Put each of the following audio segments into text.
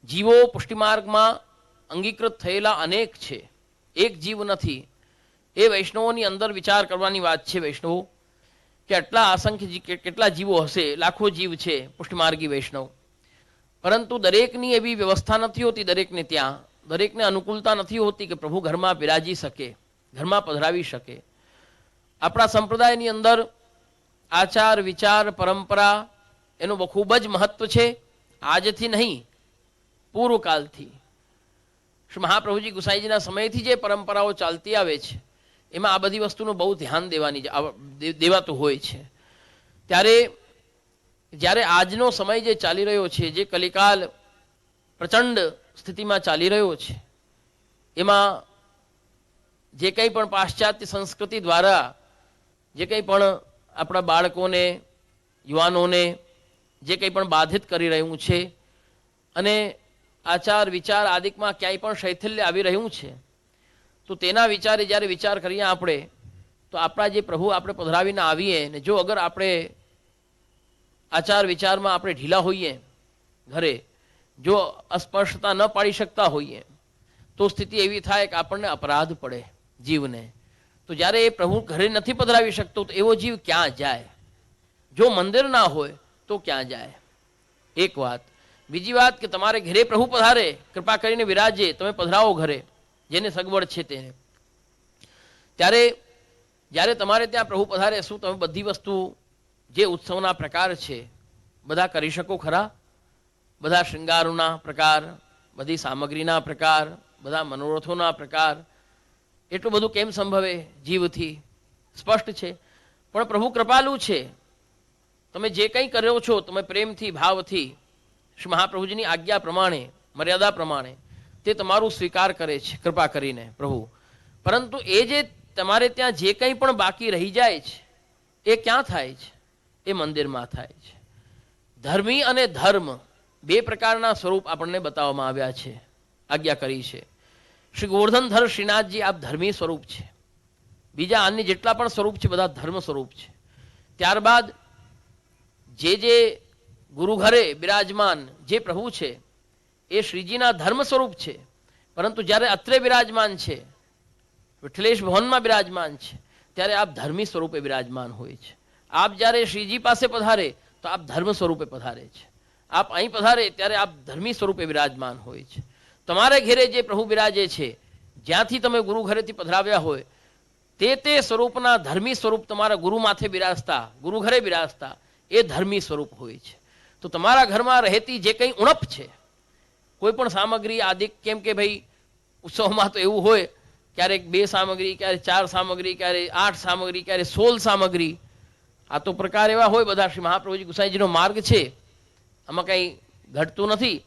જીવો પુષ્ટિમાર્ગમાં અંગીકૃત થયેલા અનેક છે, એક જીવ નથી. એ વૈષ્ણવોની અંદર વિચાર કરવાની વાત છે વૈષ્ણવો, કે આટલા અસંખ્ય કેટલા જીવો હશે, લાખો જીવ છે પુષ્ટિમાર્ગી વૈષ્ણવ, પરંતુ દરેકની એવી વ્યવસ્થા નથી હોતી, દરેકને ત્યાં દરેકને અનુકૂળતા નથી હોતી કે પ્રભુ ઘરમાં બિરાજી શકે, ઘરમાં પધરાવી શકે. આપણા સંપ્રદાયની અંદર આચાર વિચાર પરંપરા એનું ખૂબ જ મહત્વ છે. આજથી નહીં, પૂર્વકાલથી શ્રી મહાપ્રભુજી ગુસાઈજીના સમયથી જે પરંપરાઓ ચાલતી આવે છે એમાં આ બધી વસ્તુનું બહુ ધ્યાન દેવાતું હોય છે. ત્યારે જ્યારે આજનો સમય જે ચાલી રહ્યો છે, જે કલિકાલ પ્રચંડ સ્થિતિમાં ચાલી રહ્યો છે, એમાં જે કંઈ પણ પાશ્ચાત્ય સંસ્કૃતિ દ્વારા જે કંઈ પણ આપણા બાળકોને યુવાનોને જે કંઈ પણ બાધિત કરી રહ્યું છે અને આચાર વિચાર આદિકમાં ક્યાંય પણ શૈથિલ્ય આવી રહ્યું છે, તો તેના વિચારે જ્યારે વિચાર કરીએ આપણે, તો આપણા જે પ્રભુ આપણે પધરાવીને આવીએ ને જો અગર આપણે આચાર વિચારમાં આપણે ઢીલા હોઈએ, ઘરે જો અસ્પર્શતા ન પાડી શકતા હોઈએ, તો સ્થિતિ એવી થાય કે આપણને અપરાધ પડે જીવને. તો જ્યારે એ પ્રભુ ઘરે નથી પધરાવી શકતો તો એવો જીવ ક્યાં જાય? જો મંદિર ના હોય તો ક્યાં જાય? એક વાત. બીજી વાત કે તમારે ઘરે પ્રભુ પધારે, કૃપા કરીને વિરાજે, તમે પધરાવો ઘરે, જેને સગવડ છે તેને. ત્યારે જ્યારે તમારે ત્યાં પ્રભુ પધારે, શું તમે બધી વસ્તુ જે ઉત્સવના પ્રકાર છે બધા કરી શકો ખરા? બધા શૃંગારોના પ્રકાર, બધી સામગ્રીના પ્રકાર, બધા મનોરથોના પ્રકાર, એટલું બધું કેમ સંભવે જીવથી? સ્પષ્ટ છે. પણ પ્રભુ કૃપાલુ છે. તમે જે કંઈ કર્યો છો તમે પ્રેમથી ભાવથી શ્રી મહાપ્રભુજીની આજ્ઞા પ્રમાણે, મર્યાદા પ્રમાણે તે તમારું સ્વીકાર કરે છે કૃપા કરીને પ્રભુ. પરંતુ એ જે તમારે ત્યાં જે કંઈ પણ બાકી રહી જાય છે એ ક્યાં થાય છે? એ મંદિરમાં થાય છે. ધર્મી અને ધર્મ બે પ્રકારના સ્વરૂપ આપણને બતાવવામાં આવ્યા છે, આજ્ઞા કરી છે. શ્રી ગોવર્ધનધર શ્રીનાથજી આપ ધર્મી સ્વરૂપ છે, બીજા અન્ય જેટલા પણ સ્વરૂપ છે બધા ધર્મ સ્વરૂપ છે. ત્યારબાદ જે ગુરુ ઘરે બિરાજમાન જે પ્રભુ છે એ શ્રીજીના ધર્મ સ્વરૂપ છે, પરંતુ જ્યારે અત્રે બિરાજમાન છે, વિઠ્ઠલેશ ભવનમાં બિરાજમાન છે, ત્યારે આપ ધર્મી સ્વરૂપે બિરાજમાન હોય છે. આપ જ્યારે શ્રીજી પાસે પધારે તો આપ ધર્મ સ્વરૂપે પધારે છે, આપ અહીં પધારે ત્યારે આપ ધર્મી સ્વરૂપે બિરાજમાન હોય છે. તમારે ઘેરે જે પ્રભુ બિરાજે છે, જ્યાંથી તમે ગુરુ ઘરેથી પધરાવ્યા હોય તે સ્વરૂપના ધર્મી સ્વરૂપ તમારા ગુરુ માથે બિરાજતા, ગુરુ ઘરે બિરાજતા એ ધર્મી સ્વરૂપ હોય છે. તો તમારા ઘરમાં રહેતી જે કંઈ ઉણપ છે, કોઈ પણ સામગ્રી આદિ, કેમ કે ભાઈ ઉત્સવમાં તો એવું હોય ક્યારેક 2 સામગ્રી, ક્યારેક 4 સામગ્રી, ક્યારેક 8 સામગ્રી, ક્યારેક 16 સામગ્રી, આ તો પ્રકાર એવા હોય બધા. શ્રી મહાપ્રભુજી ગુસાઈજીનો માર્ગ છે, આમાં કંઈ ઘટતું નથી.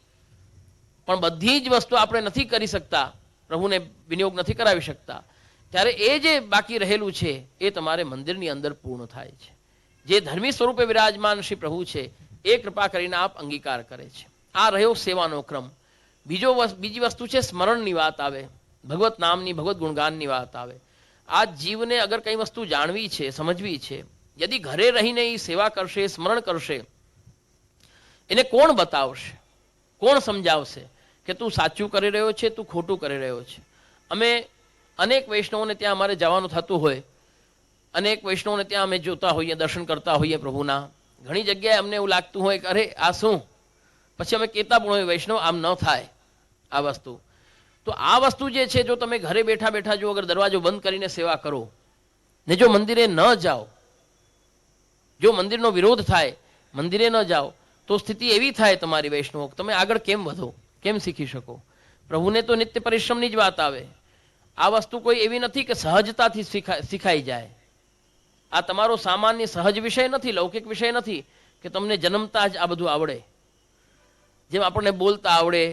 પણ બધી જ વસ્તુ આપણે નથી કરી શકતા, પ્રભુને વિનિયોગ નથી કરાવી શકતા. ત્યારે એ જે બાકી રહેલું છે એ તમારે મંદિરની અંદર પૂર્ણ થાય છે. જે ધર્મી સ્વરૂપે વિરાજમાન શ્રી પ્રભુ છે એ કૃપા કરીને આપ અંગીકાર કરે છે. આ રહ્યો સેવાનો ક્રમ. બીજી વસ્તુ છે સ્મરણની વાત આવે, ભગવત નામની, ભગવત ગુણગાનની વાત આવે. આ જીવને અગર કઈ વસ્તુ જાણવી છે, સમજવી છે, યદિ ઘરે રહીને એ સેવા કરશે, સ્મરણ કરશે, એને કોણ બતાવશે, કોણ સમજાવશે કે તું સાચું કરી રહ્યો છે, તું ખોટું કરી રહ્યો છે? અમે અનેક વૈષ્ણવોને ત્યાં અમારે જવાનું થતું હોય, અનેક વૈષ્ણવોને ત્યાં અમે જોતા હોઈએ, દર્શન કરતા હોઈએ પ્રભુના. ઘણી જગ્યાએ અમને એવું લાગતું હોય કે અરે આ શું? પછી અમે કહેતા પણ હોય વૈષ્ણવ આમ ન થાય આ વસ્તુ. તો આ વસ્તુ જે છે, જો તમે ઘરે બેઠા બેઠા જો અગર દરવાજો બંધ કરીને સેવા કરો ને જો મંદિરે ન જાઓ, જો મંદિરનો વિરોધ થાય, મંદિરે ન જાઓ, તો સ્થિતિ એવી થાય તમારી વૈષ્ણવ, તમે આગળ કેમ વધો, કેમ શીખી શકો? પ્રભુને તો નિત્ય પરિશ્રમની જ વાત આવે. આ વસ્તુ કોઈ એવી નથી કે સહજતાથી શીખાઈ જાય. આ તમારો સામાન્ય સહજ વિષય નથી, લૌકિક વિષય નથી કે તમને જન્મતા જ આ બધું આવડે. જેમ આપણને બોલતા આવડે,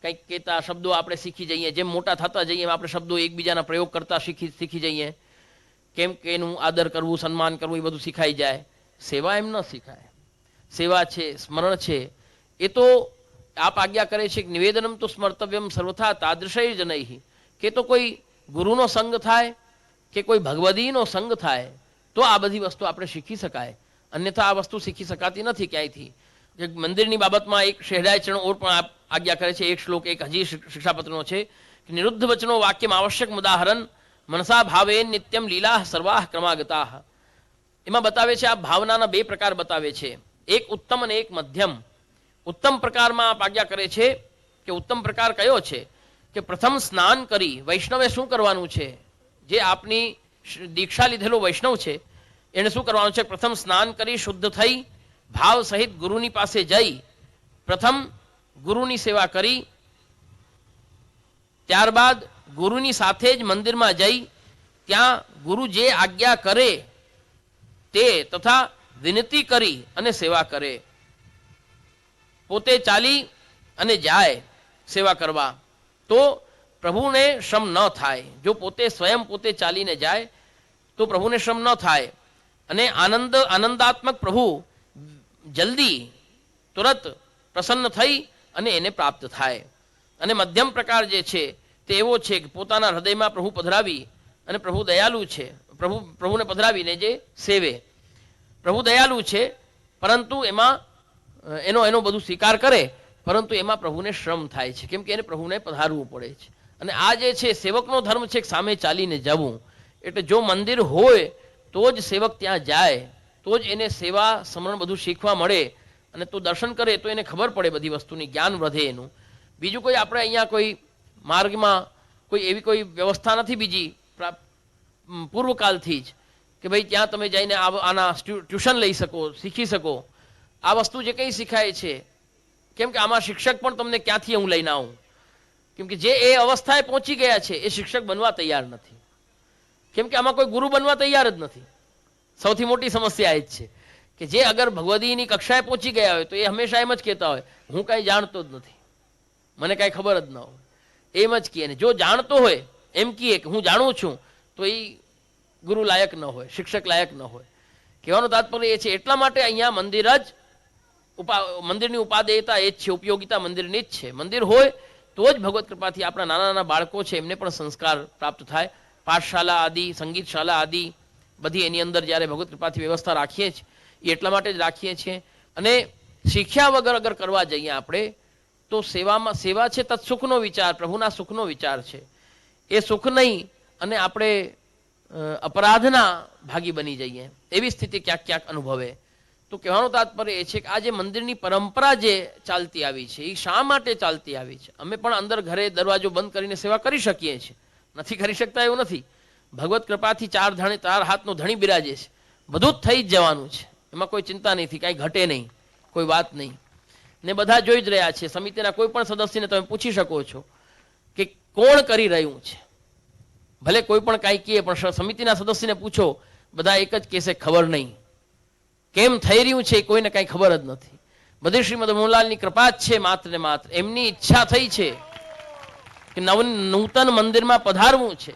કંઈક કહેતા શબ્દો આપણે શીખી જઈએ, જેમ મોટા થતા જઈએ એમ આપણે શબ્દો એકબીજાના પ્રયોગ કરતા શીખી જઈએ, કેમ કે એનું આદર કરવું, સન્માન કરવું એ બધું શીખાઈ જાય. સેવા એમ ન શીખાય. સેવા છે, સ્મરણ છે, એ તો આપ આજ્ઞા કરે છે કે નિવેદનમ તો સ્મર્તવ્યમ સર્વથા તાદૃશૈ જનૈ, કે તો કોઈ ગુરુનો સંગ થાય કે કોઈ ભગવદીનો સંગ થાય તો આ બધી વસ્તુ આપણે શીખી શકાય, અન્યથા આ વસ્તુ શીખી શકાતી નથી ક્યાંયથી. જે મંદિરની બાબતમાં એક શહેરાચરણ ઓર પણ આજ્ઞા કરે છે. એક શ્લોક એક હજી શિક્ષાપત્રનો છે કે નિરુદ્ધ વચનો વાક્યમ આવશ્યક ઉદાહરણ મનસા ભાવે નિત્યમ લીલા સર્વાહ ક્રમાગતા. એમાં બતાવે છે આ ભાવનાના બે પ્રકાર બતાવે છે, એક ઉત્તમ અને એક મધ્યમ. ઉત્તમ પ્રકારમાં આપ આજ્ઞા કરે છે કે ઉત્તમ પ્રકાર કયો છે કે પ્રથમ સ્નાન કરી વૈષ્ણવે શું કરવાનું છે, જે આપની દીક્ષા લીધેલો વૈષ્ણવ છે એને શું કરવાનું છે, પ્રથમ સ્નાન કરી શુદ્ધ થઈ ભાવ સહિત ગુરુની પાસે જઈ પ્રથમ ગુરુની સેવા કરી, ત્યારબાદ ગુરુની સાથે જ મંદિરમાં જઈ ત્યાં ગુરુ જે આજ્ઞા કરે તે તથા વિનંતી કરી અને સેવા કરે. પોતે ચાલી અને જાય સેવા કરવા તો પ્રભુને શ્રમ ન થાય. જો પોતે સ્વયં પોતે ચાલીને જાય તો પ્રભુને શ્રમ ન થાય અને આનંદાત્મક પ્રભુ જલ્દી તુરત પ્રસન્ન થઈ અને એને પ્રાપ્ત થાય. અને મધ્યમ પ્રકાર જે છે તે એવો છે કે પોતાના હૃદયમાં પ્રભુ પધરાવી અને પ્રભુ દયાલુ છે, પ્રભુને પધરાવીને જે સેવે. પ્રભુ દયાલુ છે પરંતુ એમાં એનો બધું સ્વીકાર કરે, પરંતુ એમાં પ્રભુને શ્રમ થાય છે, કેમ કે એને પ્રભુને પધારવું પડે છે. અને આ જે છે સેવકનો ધર્મ છે સામે ચાલીને જવું. એટલે જો મંદિર હોય તો જ સેવક ત્યાં જાય, તો જ એને સેવા સમરણ બધું શીખવા મળે અને તો દર્શન કરે તો એને ખબર પડે બધી વસ્તુની, જ્ઞાન વધે એનું. બીજું કોઈ આપણે અહીંયા કોઈ માર્ગમાં કોઈ એવી કોઈ વ્યવસ્થા નથી બીજી પૂર્વકાલથી જ કે ભાઈ ત્યાં તમે જઈને આના ટ્યુશન લઈ શકો, શીખી શકો. આ વસ્તુ જે કંઈ શીખાય છે, કેમ કે આમાં શિક્ષક પણ તમને ક્યાંથી હું લઈને આવું, કેમ કે જે એ અવસ્થાએ પહોંચી ગયા છે એ શિક્ષક બનવા તૈયાર નથી, કેમ કે આમાં કોઈ ગુરુ બનવા તૈયાર જ નથી. સૌથી મોટી સમસ્યા એ જ છે કે જે અગર ભગવદીની કક્ષાએ પહોંચી ગયા હોય તો એ હંમેશા એમ જ કહેતા હોય હું કાંઈ જાણતો જ નથી, મને કાંઈ ખબર જ ન હોય, એમ જ કહે. ને જો જાણતો હોય એમ કહે કે હું જાણું છું તો એ ગુરુ લાયક ન હોય, શિક્ષક લાયક ન હોય. કહેવાનું તાત્પર્ય એ છે એટલા માટે અહીંયા મંદિર જ મંદિરની ઉપાદેયતા એ જ છે, ઉપયોગિતા મંદિરની જ છે. મંદિર હોય તો જ ભગવત કૃપાથી આપણા નાના નાના બાળકો છે એમને પણ સંસ્કાર પ્રાપ્ત થાય. પાઠશાળા આદિ, સંગીત શાળા આદિ બધી એની અંદર જ્યારે ભગવત કૃપાથી વ્યવસ્થા રાખીએ છીએ એ એટલા માટે જ રાખીએ છીએ. અને શીખ્યા વગર અગર કરવા જઈએ આપણે તો સેવા છે તત્સુખનો વિચાર, પ્રભુના સુખનો વિચાર છે. એ સુખ નહીં અને આપણે અપરાધના ભાગી બની જઈએ એવી સ્થિતિ ક્યાંક ક્યાંક અનુભવે. તો કહેવાનું તાત્પર્ય એ છે કે આ જે મંદિરની પરંપરા જે ચાલતી આવી છે એ શા માટે ચાલતી આવી છે. અમે પણ અંદર ઘરે દરવાજો બંધ કરીને સેવા કરી શકીએ છીએ, નથી કરી શકતા એવું નથી. ભગવત કૃપાથી ચાર હાથનો ધણી બિરાજે છે, બધું જ થઈ જ જવાનું છે, એમાં કોઈ ચિંતા નથી, કાંઈ ઘટે નહીં, કોઈ વાત નહીં. ને બધા જોઈ જ રહ્યા છે. સમિતિના કોઈ પણ સદસ્યને તમે પૂછી શકો છો કે કોણ કરી રહ્યું છે, ભલે કોઈ પણ કાંઈ કહે પણ સમિતિના સદસ્યને પૂછો, બધા એક જ કહેશે ખબર નહીં. કેમ થઈ રહ્યું છે કોઈને કાંઈ ખબર જ નથી. બધી શ્રીમદ મોહનલાલની કૃપા જ છે માત્ર ને માત્ર. એમની ઈચ્છા થઈ છે કે નૂતન મંદિરમાં પધારવું છે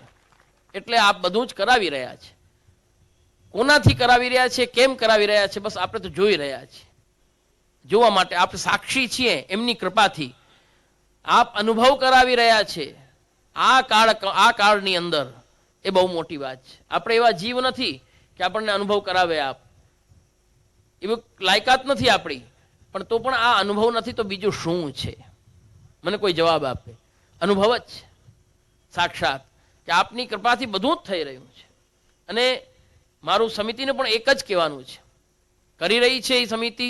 એટલે આપ બધું જ કરાવી રહ્યા છે. કોનાથી કરાવી રહ્યા છે, કેમ કરાવી રહ્યા છે, બસ આપણે તો જોઈ રહ્યા છીએ. જોવા માટે આપણે સાક્ષી છીએ એમની કૃપાથી. આપ અનુભવ કરાવી રહ્યા છે આ કાળની અંદર, એ બહુ મોટી વાત છે. આપણે એવા જીવ નથી કે આપણને અનુભવ કરાવે આપ, એવી લાયકાત નથી આપણી, પણ તો પણ આ અનુભવ નથી તો બીજું શું છે? મને કોઈ જવાબ આપે. અનુભવ જ છે સાક્ષાત કે આપની કૃપાથી બધું જ થઈ રહ્યું છે. અને મારું સમિતિને પણ એક જ કહેવાનું છે, કરી રહી છે એ સમિતિ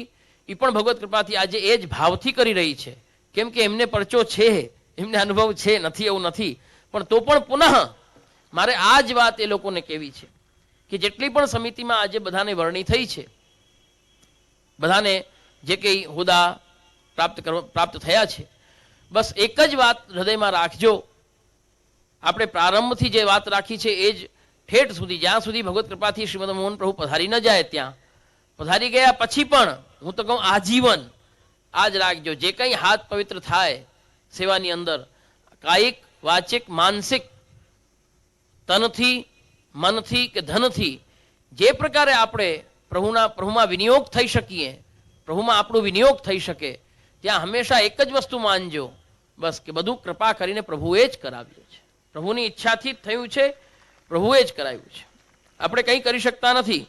એ પણ ભગવત કૃપાથી આજે એ જ ભાવથી કરી રહી છે, કેમ કે એમને પરચો છે, એમને અનુભવ છે, નથી એવું નથી. પણ તો પણ પુનઃ મારે આ જ વાત એ લોકોને કહેવી છે કે જેટલી પણ સમિતિમાં આજે બધાને વરણી થઈ છે, બધાને જે કંઈ હોદ્દા પ્રાપ્ત થયા છે, બસ એક જ વાત હૃદયમાં રાખજો. આપણે પ્રારંભથી જે વાત રાખી છે એ જ ઠેઠ સુધી, જ્યાં સુધી ભગવત કૃપાથી શ્રીમદ મોહન પ્રભુ પધારી ન જાય ત્યાં, પધારી ગયા પછી પણ હું તો કહું આજીવન આ જ રાખજો. જે કંઈ હાથ પવિત્ર થાય સેવાની અંદર, કાયિક, વાચિક, માનસિક, તનથી, મનથી કે ધનથી, જે પ્રકારે આપણે પ્રભુમાં વિનિયોગ થઈ શકીએ, પ્રભુમાં આપણું વિનિયોગ થઈ શકે, ત્યાં હંમેશા એક જ વસ્તુ માનજો, બસ કે બધું કૃપા કરીને પ્રભુએ જ કરાવ્યું છે, પ્રભુની ઈચ્છાથી જ થયું છે, પ્રભુએ જ કરાવ્યું છે. આપણે કંઈ કરી શકતા નથી.